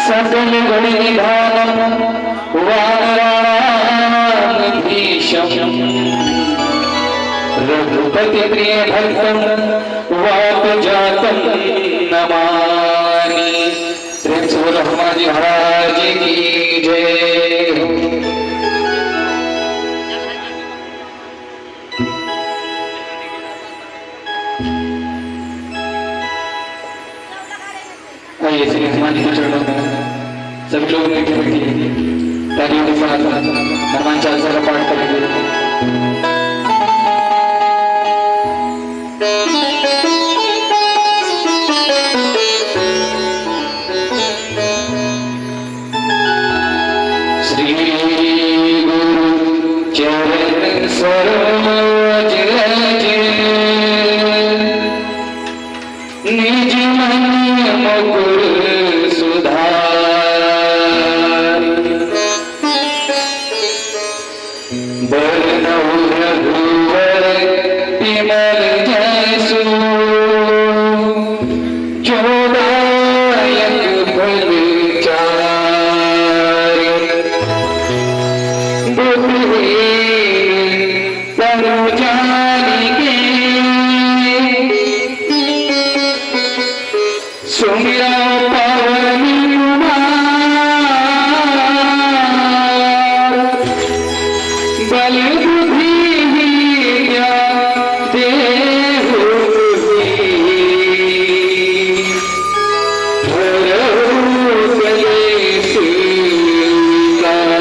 सकल गुण निधानम वानराधीशम रघुपति प्रिय भक्तम वात जातम नमामि। प्रेम से बोलो हनुमान जी महाराज की जय। आइए श्री हनुमान जी के चरणों में सभी लोग बैठे बैठिए तालियों के साथ हनुमान चालीसा का पाठ करेंगे। श्री गुरु चरण सरोज रज निज मन मुकुर सुधार बरनउँ रघुवर विमल जसु जो दायक फल चारि बुद्धिहीन तनु जानिके सुमिरा पवन कुमार बल बुद्धि विद्या देहु बुद्धि धरऊ कलेश विकार।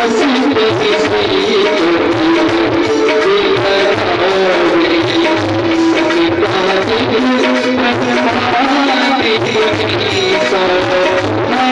Thank you.